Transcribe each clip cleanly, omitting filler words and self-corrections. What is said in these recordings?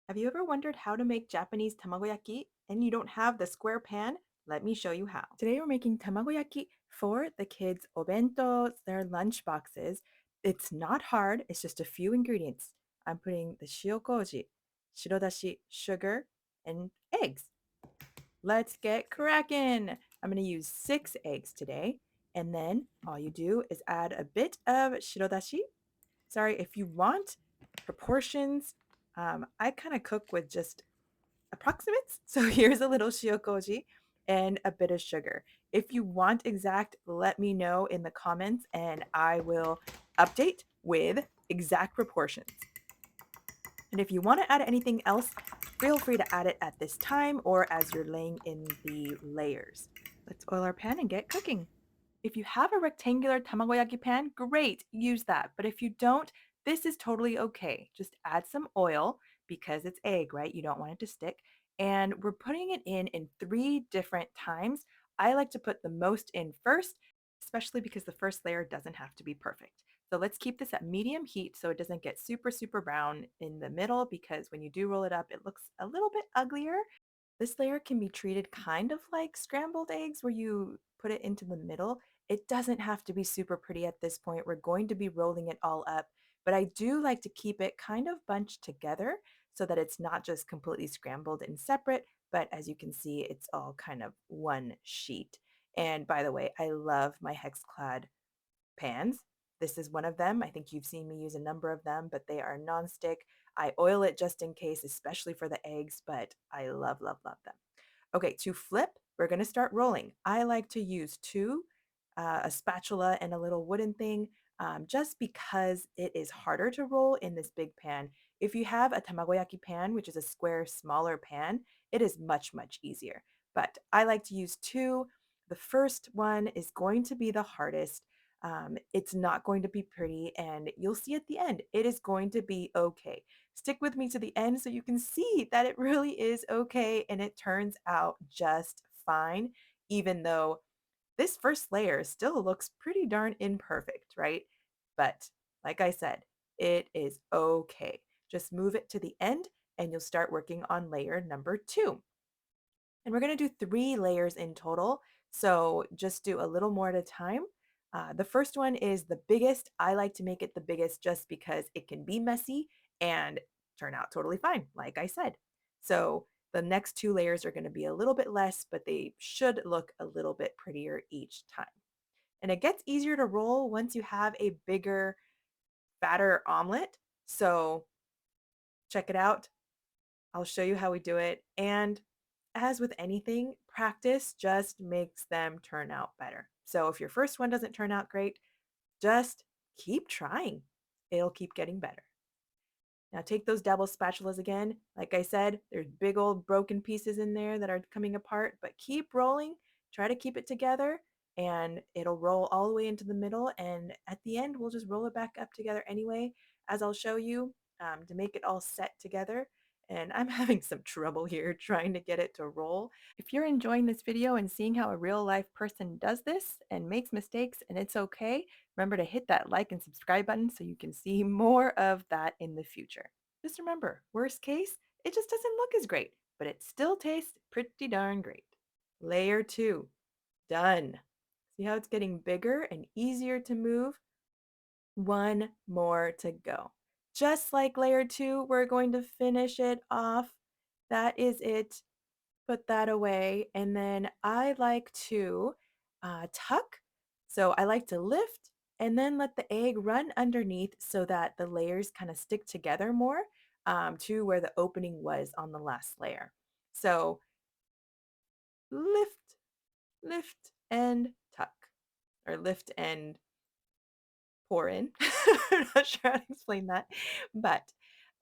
Have you ever wondered how to make Japanese tamagoyaki and you don't have the square pan? Let me show you how. Today we're making tamagoyaki for the kids' obentos, their lunch boxes. It's not hard, it's just a few ingredients. I'm putting the shio koji, shiro dashi, sugar, and eggs. Let's get cracking. I'm going to use 6 eggs today. And then all you do is add a bit of shiro dashi. Sorry, if you want proportions, I kind of cook with just approximates. So here's a little shiokoji and a bit of sugar. If you want exact, let me know in the comments and I will update with exact proportions. And if you want to add anything else, feel free to add it at this time or as you're laying in the layers. Let's oil our pan and get cooking. If you have a rectangular tamagoyaki pan, great, use that. But if you don't, this is totally okay. Just add some oil because it's egg, right? You don't want it to stick. And we're putting it in 3 different times. I like to put the most in first, especially because the first layer doesn't have to be perfect. So let's keep this at medium heat so it doesn't get super, super brown in the middle because when you do roll it up, it looks a little bit uglier. This layer can be treated kind of like scrambled eggs where you put it into the middle. It doesn't have to be super pretty at this point. We're going to be rolling it all up, but I do like to keep it kind of bunched together so that it's not just completely scrambled and separate, but as you can see, it's all kind of one sheet. And by the way, I love my HexClad pans. This is one of them. I think you've seen me use a number of them, but they are nonstick. I oil it just in case, especially for the eggs, but I love, love, love them. Okay, to flip, we're going to start rolling. I like to use two, a spatula and a little wooden thing, just because it is harder to roll in this big pan. If you have a tamagoyaki pan, which is a square, smaller pan, it is much, much easier. But I like to use two. The first one is going to be the hardest. It's not going to be pretty, and you'll see at the end, it is going to be okay. Stick with me to the end so you can see that it really is okay and it turns out just fine, even though this first layer still looks pretty darn imperfect, right? But like I said, it is okay. Just move it to the end and you'll start working on layer number 2. And we're going to do 3 layers in total. So just do a little more at a time. The first one is the biggest. I like to make it the biggest just because it can be messy and turn out totally fine, like I said. So the next 2 layers are going to be a little bit less, but they should look a little bit prettier each time. And it gets easier to roll once you have a bigger, fatter omelet. So check it out. I'll show you how we do it. And as with anything, practice just makes them turn out better. So if your first one doesn't turn out great, just keep trying. It'll keep getting better. Now take those double spatulas again. Like I said, there's big old broken pieces in there that are coming apart, but keep rolling. Try to keep it together and it'll roll all the way into the middle. And at the end, we'll just roll it back up together anyway, as I'll show you to make it all set together. And I'm having some trouble here trying to get it to roll. If you're enjoying this video and seeing how a real life person does this and makes mistakes and it's okay, remember to hit that like and subscribe button so you can see more of that in the future. Just remember, worst case, it just doesn't look as great, but it still tastes pretty darn great. Layer 2, done. See how it's getting bigger and easier to move? One more to go. Just like layer 2, we're going to finish it off. That is it. Put that away. And then I like to tuck. So I like to lift and then let the egg run underneath so that the layers kind of stick together more to where the opening was on the last layer. So lift, lift, and tuck, or lift and pour in. I'm not sure how to explain that, but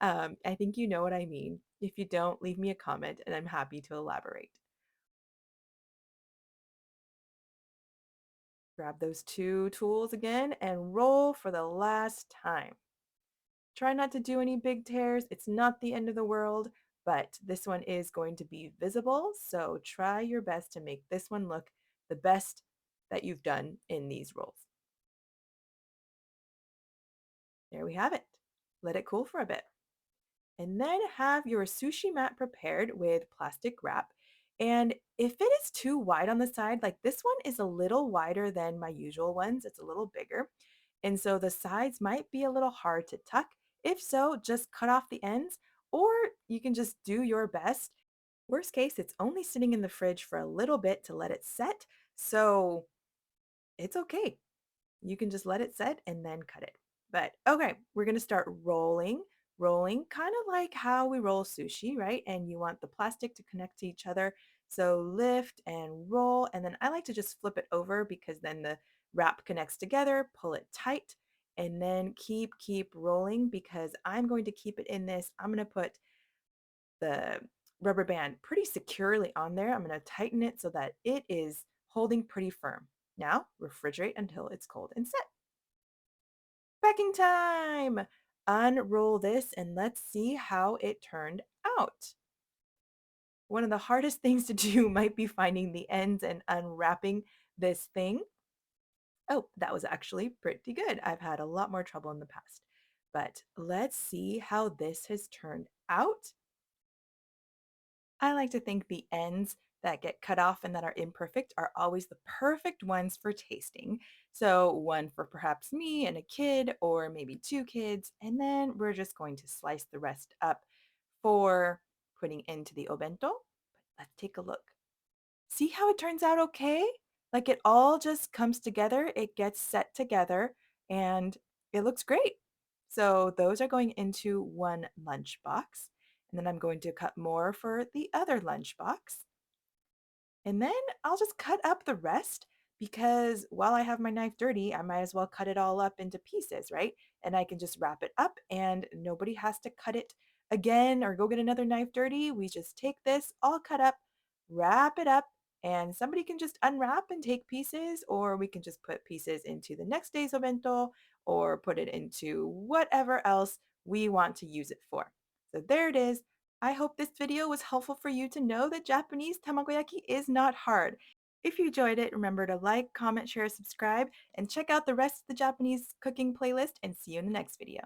I think you know what I mean. If you don't, leave me a comment and I'm happy to elaborate. Grab those 2 tools again and roll for the last time. Try not to do any big tears. It's not the end of the world, but this one is going to be visible. So try your best to make this one look the best that you've done in these rolls. There we have it. Let it cool for a bit. And then have your sushi mat prepared with plastic wrap. And if it is too wide on the side, like this one is a little wider than my usual ones, it's a little bigger. And so the sides might be a little hard to tuck. If so, just cut off the ends, or you can just do your best. Worst case, it's only sitting in the fridge for a little bit to let it set. So it's okay. You can just let it set and then cut it. But okay, we're going to start rolling, kind of like how we roll sushi, right? And you want the plastic to connect to each other. So lift and roll. And then I like to just flip it over because then the wrap connects together, pull it tight, and then keep rolling because I'm going to keep it in this. I'm going to put the rubber band pretty securely on there. I'm going to tighten it so that it is holding pretty firm. Now, refrigerate until it's cold and set. Packing time! Unroll this and let's see how it turned out. One of the hardest things to do might be finding the ends and unwrapping this thing. Oh, that was actually pretty good. I've had a lot more trouble in the past. But let's see how this has turned out. I like to think the ends that get cut off and that are imperfect are always the perfect ones for tasting. So, one for perhaps me and a kid, or maybe two kids, and then we're just going to slice the rest up for putting into the obento. But let's take a look. See how it turns out okay? Like it all just comes together, it gets set together, and it looks great. So those are going into one lunch box. And then I'm going to cut more for the other lunch box. And then I'll just cut up the rest because while I have my knife dirty, I might as well cut it all up into pieces, right? And I can just wrap it up and nobody has to cut it again or go get another knife dirty. We just take this all cut up, wrap it up, and somebody can just unwrap and take pieces, or we can just put pieces into the next day's obento or put it into whatever else we want to use it for. So there it is. I hope this video was helpful for you to know that Japanese tamagoyaki is not hard. If you enjoyed it, remember to like, comment, share, subscribe, and check out the rest of the Japanese cooking playlist and see you in the next video.